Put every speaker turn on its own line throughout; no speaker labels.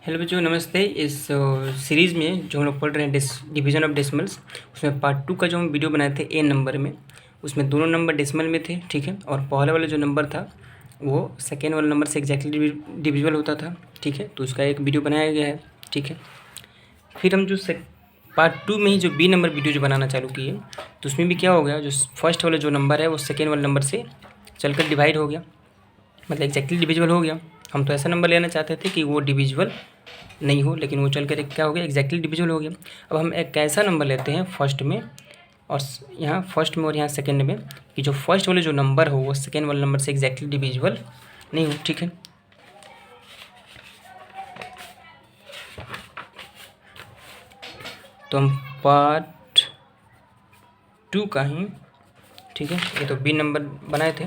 Hello बच्चों, नमस्ते। इस सीरीज़ में जो हम लोग पढ़ रहे हैं डिवीज़न ऑफ डेसिमल्स, उसमें पार्ट 2 का जो हम वीडियो बनाए थे ए नंबर में, उसमें दोनों नंबर डेसिमल में थे, ठीक है। और पहले वाला जो नंबर था वो सेकेंड वाले नंबर से एग्जैक्टली डिविजिबल होता था, ठीक है। तो उसका एक वीडियो बनाया गया है, ठीक है। फिर हम जो पार्ट 2 में ही जो बी नंबर वीडियो जो बनाना चालू किए, तो उसमें भी क्या हो गया, जो फर्स्ट वाला जो नंबर है वो सेकेंड वाले नंबर से चलकर डिवाइड हो गया, मतलब एग्जैक्टली डिविजिबल हो गया। हम तो ऐसा नंबर लेना चाहते थे कि वो डिविजिबल नहीं हो, लेकिन वो चल कर क्या हो गया, एग्जैक्टली डिविजिबल हो गया। अब हम एक ऐसा नंबर लेते हैं फर्स्ट में और यहाँ फर्स्ट में और यहाँ सेकंड में, कि जो फर्स्ट वाले जो नंबर हो वो सेकंड वाले नंबर से एग्जैक्टली डिविजिबल नहीं हो, ठीक है। तो हम पार्ट 2 का ही, ठीक है, ये तो बी नंबर बनाए थे,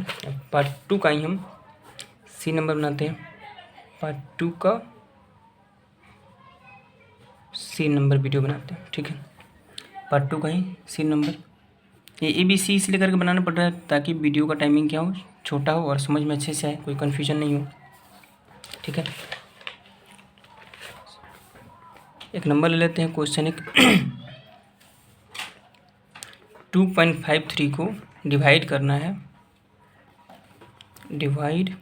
पार्ट 2 का ही हम सी नंबर बनाते हैं। पार्ट 2 का सी नंबर वीडियो बनाते हैं, ठीक है। पार्ट 2 का ही सी नंबर, ये ABC इसलिए करके बनाना पड़ रहा है ताकि वीडियो का टाइमिंग क्या हो, छोटा हो और समझ में अच्छे से आए, कोई कन्फ्यूजन नहीं हो, ठीक है। एक नंबर ले लेते हैं, क्वेश्चन एक 2.53 को डिवाइड करना है, डिवाइड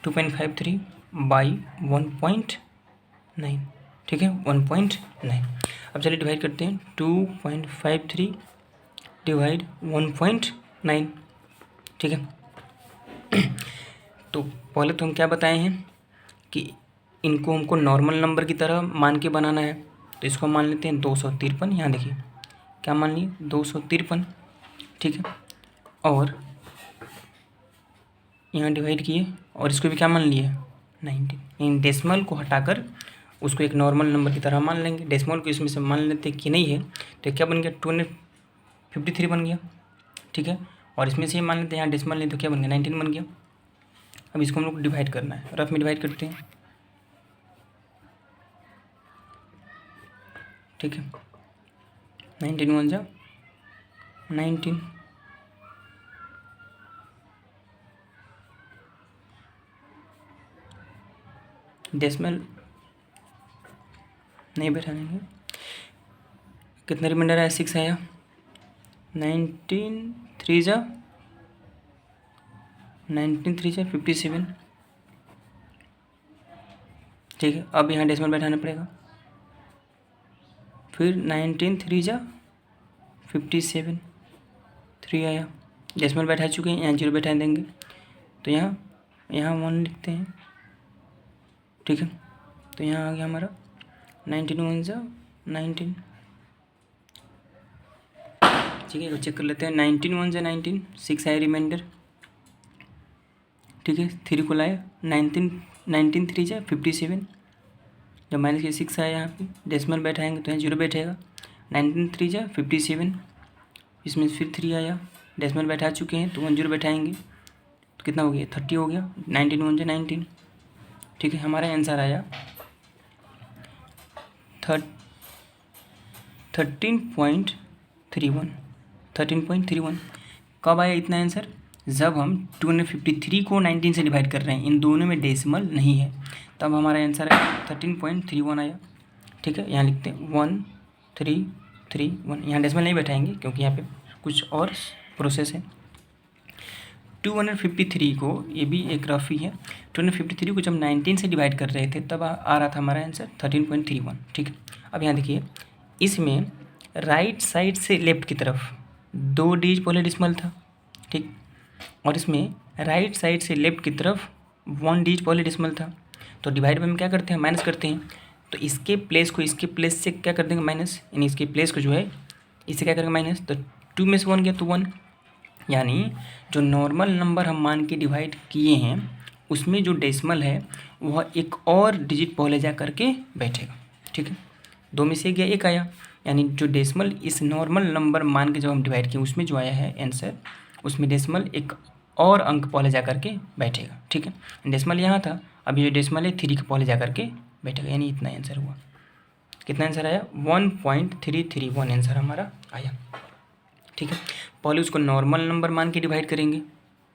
2.53 बाई 1.9, ठीक है, 1.9। अब चलिए डिवाइड करते हैं, 2.53 डिवाइड 1.9, ठीक है। तो पहले तो हम क्या बताए हैं कि इनको हमको नॉर्मल नंबर की तरह मान के बनाना है, तो इसको मान लेते हैं 253। यहाँ देखिए क्या मान लिए, 253, ठीक है। और यहाँ डिवाइड किए और इसको भी क्या मान लिए, 19। इन डेसिमल को हटाकर उसको एक नॉर्मल नंबर की तरह मान लेंगे। डेसिमल को इसमें से मान लेते कि नहीं है, तो क्या बन गया, 253 बन गया, ठीक है। और इसमें से ये मान लेते हैं यहाँ डेसिमल नहीं, तो क्या बन गया, 19 बन गया। अब इसको हम लोग डिवाइड करना है, रफ में डिवाइड करते हैं, ठीक है। 19 1 जा 19, डेसिमल नहीं बैठाएंगे, कितना रिमाइंडर आया, 6 आया। 19 3 जा 57, ठीक है। अब यहाँ डेसिमल बैठाना पड़ेगा, फिर 19 3 जा 57, 3 आया। डेसिमल बैठा चुके हैं, यहाँ 0 बैठा देंगे, तो यहाँ 1 लिखते हैं, ठीक है। तो यहाँ आ गया हमारा 19 1 जा 19, ठीक है। चेक कर लेते हैं, 19 1 जा 19, 6 आया रिमाइंडर, ठीक है। 3 को लाया, 19 3 जा 57, जब माइनस के 6 आया यहाँ पे, डेसिमल बैठाएंगे तो यहाँ 0 बैठेगा। 19 3 जा 57, इसमें फिर 3 आया, डेसिमल बैठा चुके हैं तो 1 0 बैठाएंगे, तो कितना हो गया, 30 हो गया। 19 1 जा 19, ठीक है। हमारा आंसर आया 13.31। कब आया इतना आंसर, जब हम 253 को 19 से डिवाइड कर रहे हैं, इन दोनों में डेसिमल नहीं है, तब हमारा आंसर है 13.31 आया, ठीक है। यहाँ लिखते हैं 1331, यहाँ डेसिमल नहीं बैठाएंगे क्योंकि यहाँ पे कुछ और प्रोसेस है। 253 को, ये भी एक रफ ही है, 253 को जब 19 से डिवाइड कर रहे थे तब आ रहा था हमारा आंसर 13.31, ठीक है। अब यहाँ देखिए, इसमें राइट साइड से लेफ्ट की तरफ 2 डिजिट पहले डेसिमल था, ठीक, और इसमें राइट साइड से लेफ्ट की तरफ 1 डिजिट पहले डेसिमल था। तो डिवाइड में हम क्या करते हैं, माइनस करते हैं, तो इसके प्लेस को इसके प्लेस से क्या कर देंगे, माइनस, यानी इसके प्लेस को जो है इससे क्या करेंगे, माइनस। तो 2 में से 1 गया तो 1, यानी जो नॉर्मल नंबर हम मान के डिवाइड किए हैं उसमें जो डेसिमल है वह एक और डिजिट पहले जा करके बैठेगा, ठीक है। 2 में से गया 1 आया, यानी जो डेसिमल इस नॉर्मल नंबर मान के जब हम डिवाइड किए उसमें जो आया है आंसर, उसमें डेसिमल एक और अंक पहले जा करके बैठेगा, ठीक है। डेसिमल यहाँ था, अभी जो डेसिमल है 3 के पहले जा करके बैठेगा, यानी इतना आंसर हुआ। कितना आंसर आया, 1.331 आंसर हमारा आया, ठीक है। पहले उसको नॉर्मल नंबर मान के डिवाइड करेंगे,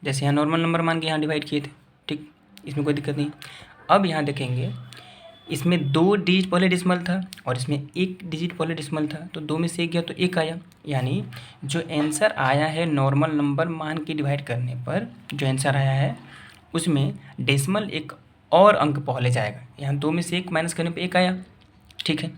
जैसे यहाँ नॉर्मल नंबर मान के यहाँ डिवाइड किए थे, ठीक, इसमें कोई दिक्कत नहीं। अब यहाँ देखेंगे इसमें 2 डिजिट पहले डेसिमल था और इसमें 1 डिजिट पहले डेसिमल था, तो 2 में से 1 गया तो 1 आया। यानी जो आंसर आया है नॉर्मल नंबर मान के डिवाइड करने पर, जो आंसर आया है उसमें डेसिमल एक और अंक पहले जाएगा। यहाँ 2 में से 1 माइनस करने पर 1 आया, ठीक है।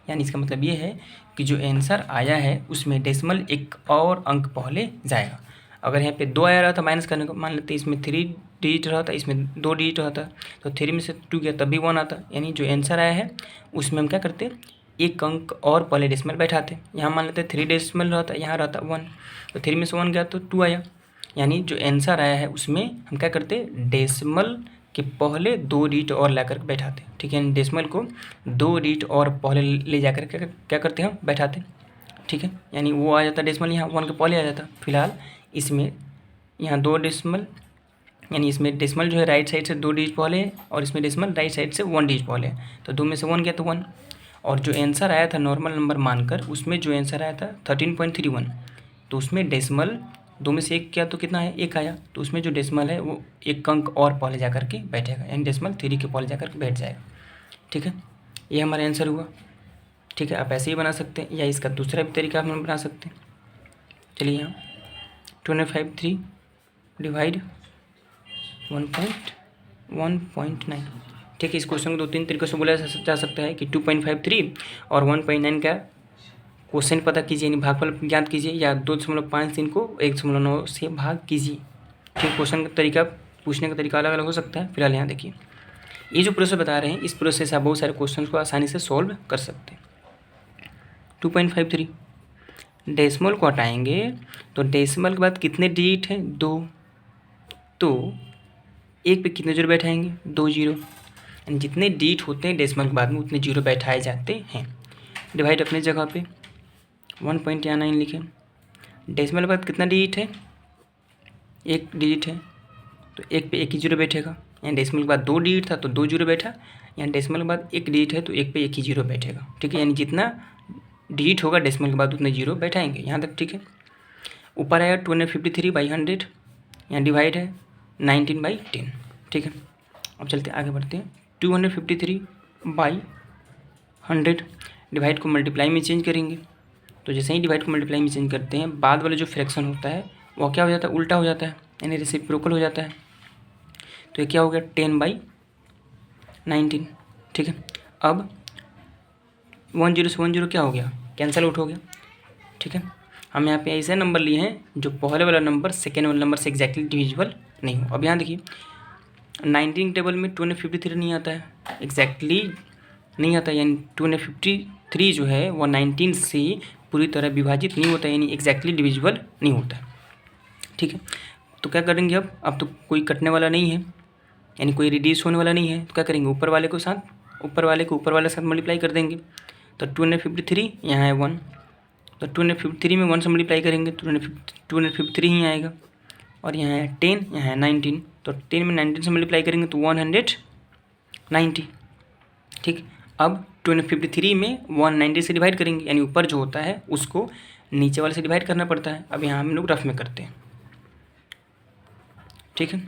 यानी इसका मतलब ये है कि जो आंसर आया है उसमें डेसिमल एक और अंक पहले जाएगा। अगर यहाँ पे 2 आया रहा था माइनस करने को, मान लेते इसमें 3 डिजिट रहा था, इसमें 2 डिजिट रहा था, तो 3 में से 2 गया तब भी 1 आता। यानी जो आंसर आया है उसमें हम क्या करते, एक अंक और पहले डेसिमल बैठाते। यहाँ मान लेते 3 डेसिमल रहा था, यहाँ रहता 1, तो 3 में से 1 गया तो 2 आया। यानी जो आंसर आया है उसमें हम क्या करते, डेसिमल के पहले 2 डिजिट और ला कर बैठाते, ठीक है। डेसिमल को 2 डिजिट और पहले ले जाकर क्या करते हम, बैठाते, ठीक है। यानी वो आ जाता डेसिमल, यहाँ 1 के पहले आ जाता। फिलहाल इसमें यहाँ 2 डेसिमल, यानी इसमें डेसिमल जो है राइट साइड से 2 डिजिट पहले है और इसमें डेसिमल राइट साइड से 1 डिजिट पहले है, तो 2 में से 1 गया तो 1। और जो आंसर आया था नॉर्मल नंबर मानकर, उसमें जो आंसर आया था 13.31, तो उसमें डेसिमल 2 में से 1 किया तो कितना है, 1 आया। तो उसमें जो डेसिमल है वो एक अंक और पहले जा करके बैठेगा, यानी डेसिमल 3 के पहले जा करके बैठ जाएगा, ठीक है। ये हमारा आंसर हुआ, ठीक है। आप ऐसे ही बना सकते हैं या इसका दूसरा भी तरीका हम बना सकते हैं। चलिए यहाँ 253 डिवाइड 1.9, ठीक है। इस क्वेश्चन को 2-3 तरीक़ों से बोला जा सकता है कि 2.53 और 1.9 का क्वेश्चन पता कीजिए, यानी भागफल ज्ञात कीजिए, या 2.53 को 1.9 से भाग कीजिए, ठीक। क्वेश्चन का तरीका, पूछने का तरीका अलग अलग हो सकता है। फिलहाल यहाँ देखिए, ये जो प्रोसेस बता रहे हैं इस प्रोसेस से आप बहुत सारे क्वेश्चन को आसानी से सॉल्व कर सकते हैं। 2.53 डेसिमल को हटाएंगे तो डेसिमल के बाद कितने डिजिट हैं, 2, तो 1 पे कितने जीरो बैठाएंगे, 2 जीरो। यानी जितने डिजिट होते हैं डेसिमल के बाद में उतने जीरो बैठाए जाते हैं। डिवाइड अपनी जगह पे 1.9 लिखें। डेसिमल के बाद कितना डिजिट है, 1 डिजिट है, तो 1 पे 1 ही जीरो बैठेगा। यानी डेसिमल के बाद 2 डिजिट था तो 2 जीरो बैठा, यानी डेसिमल के बाद 1 डिजिट है तो 1 पे 1 ही जीरो बैठेगा, ठीक है। यानी जितना डिजिट होगा डेसिमल के बाद उतने जीरो बैठाएंगे, यहाँ तक ठीक है। ऊपर आया 253/100, यहाँ डिवाइड है 19/10, ठीक है। अब चलते आगे बढ़ते हैं। 253/100 डिवाइड को मल्टीप्लाई में चेंज करेंगे, तो जैसे ही डिवाइड को मल्टीप्लाई में चेंज करते हैं बाद वाला जो फ्रैक्शन होता है वो क्या हो जाता है, उल्टा हो जाता है, यानी रेसिप्रोकल हो जाता है। तो ये क्या हो गया, 10/19, ठीक है। अब 10 से 10 क्या हो गया, कैंसिल आउट हो गया, ठीक है। हम यहाँ पे ऐसे नंबर लिए हैं जो पहले वाला नंबर सेकेंड वाले नंबर से एग्जैक्टली डिविजिबल नहीं हो। अब यहाँ देखिए 19 टेबल में 253 नहीं आता है, एग्जैक्टली नहीं आता, यानी 253 जो है वो 19 से पूरी तरह विभाजित नहीं होता, यानी एग्जैक्टली डिविजिबल नहीं होता, ठीक है। तो क्या करेंगे, अब तो कोई कटने वाला नहीं है, यानी कोई रिड्यूस होने वाला नहीं है, तो क्या करेंगे, ऊपर वाले को ऊपर वाले के साथ मल्टीप्लाई कर देंगे। तो 253 यहाँ है 1, तो 253 में 1 से मल्टीप्लाई करेंगे तो 253 ही आएगा। और यहाँ है 10, यहाँ है 19, तो 10 में 19 से मल्टीप्लाई करेंगे तो 190, ठीक। अब 253 में 190 से डिवाइड करेंगे, यानी ऊपर जो होता है उसको नीचे वाले से डिवाइड करना पड़ता है। अब यहाँ हम लोग रफ में करते हैं, ठीक है।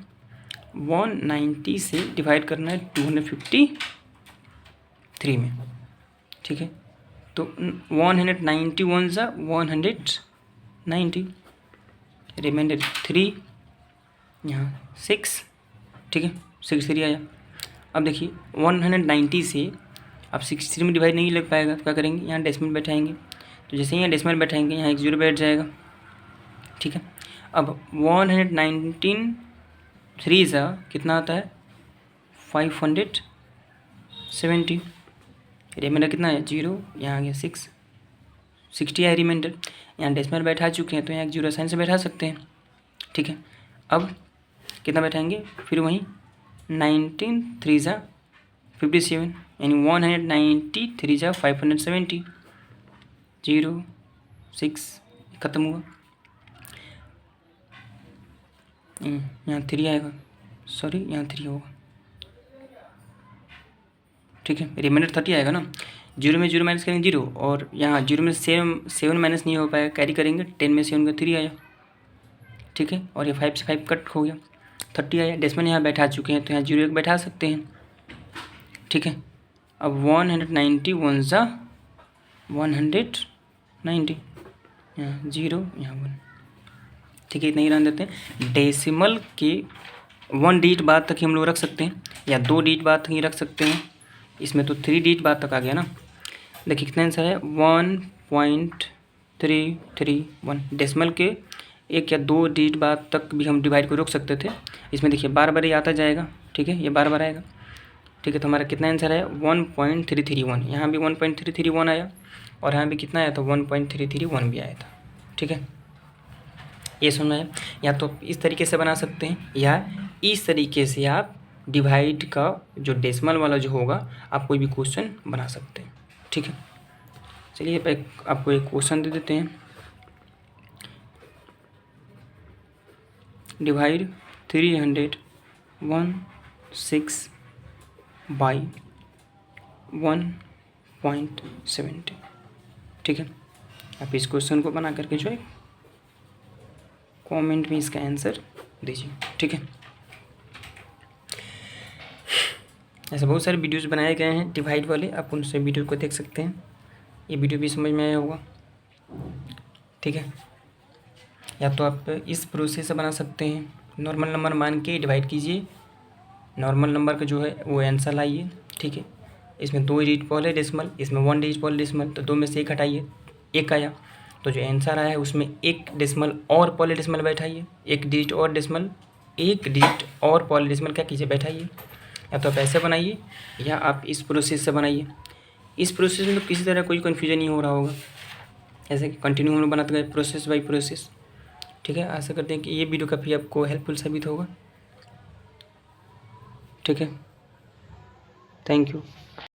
190 से डिवाइड करना है 253 में, ठीक है। तो 191 सा 190, रिमाइंडर 3, यहाँ 6, ठीक है, 63 आया। अब देखिए 190 से अब 63 में डिवाइड नहीं लग पाएगा, तो क्या करेंगे, यहाँ डेसिमल बैठाएंगे, तो जैसे ही यहाँ डेसिमल बैठाएंगे यहाँ 1 जीरो बैठ जाएगा, ठीक है। अब 119 सा कितना आता है, 570, रिमाइंडर कितना है, 0, यहाँ आ गया 60 है रिमाइंडर। यहाँ डेसिमल बैठा चुके हैं तो यहाँ 1 जीरो साइन से बैठा सकते हैं, ठीक है। अब कितना बैठाएंगे, फिर वहीं 19 3 सा 57, यानी 193 सा 570, 0 6 खत्म हुआ। यहाँ 3 आएगा, सॉरी यहाँ 3 होगा, ठीक है। रिमाइंडर 30 आएगा ना, 0 में 0 माइनस करेंगे 0, और यहाँ 0 में 7 माइनस नहीं हो पाएगा, कैरी करेंगे, 10 में 7 का 3 आया, ठीक है। और ये 5 से 5 कट हो गया, 30 आया। डेसिमल यहाँ बैठा चुके हैं तो यहाँ 0 1 बैठा सकते हैं, ठीक है। अब 190 वन ज़ा 190, यहाँ 0 यहाँ 1, ठीक है, इतना ही रहने देते हैं। डेसिमल के 1 डिजिट बाद तक ही हम लोग रख सकते हैं या 2 डिजिट बाद तक ही रख सकते हैं। इसमें तो 3 डिजिट बाद तक आ गया ना। देखिए कितना आंसर है 1.331। डेसिमल के 1 या 2 डिजिट बाद तक भी हम डिवाइड को रोक सकते थे। इसमें देखिए बार बार ये आता जाएगा, ठीक है, ये बार बार आएगा, ठीक है। तो हमारा कितना आंसर है 1.331। यहाँ भी 1.331 आया और यहाँ भी कितना आया था 1.331 भी आया था, ठीक है। ये सुनना है, या तो इस तरीके से बना सकते हैं या इस तरीके से आप डिवाइड का जो डेसिमल वाला जो होगा आप कोई भी क्वेश्चन बना सकते हैं, ठीक है। चलिए आपको एक क्वेश्चन दे देते हैं। डिवाइड 316 बाई 1.70, ठीक है। आप इस क्वेश्चन को बना करके जो है कमेंट में इसका आंसर दीजिए, ठीक है। ऐसे बहुत सारे वीडियोस बनाए गए हैं डिवाइड वाले, आप उनसे वीडियो को देख सकते हैं। ये वीडियो भी समझ में आया होगा, ठीक है। या तो आप इस प्रोसेस से बना सकते हैं, नॉर्मल नंबर मान के डिवाइड कीजिए, नॉर्मल नंबर का जो है वो आंसर लाइए, ठीक है। इसमें 2 डिजिट पॉल है डेसिमल, इसमें 1 डिजिट पॉल डेसिमल, तो 2 में से 1 हटाइए, 1 आया, तो जो आंसर आया है उसमें 1 डेसिमल और पॉली डेसिमल बैठाइए, 1 डिजिट और डेसिमल, 1 डिजिट और पॉली डेसिमल क्या कीजिए बैठाइए। या तो आप ऐसे बनाइए या आप इस प्रोसेस से बनाइए। इस प्रोसेस में तो किसी तरह कोई कन्फ्यूजन नहीं हो रहा होगा, ऐसे कंटिन्यू हम लोग बनाते गए प्रोसेस बाई प्रोसेस, ठीक है। आशा करते हैं कि ये वीडियो काफ़ी आपको हेल्पफुल साबित होगा, ठीक है। Thank you.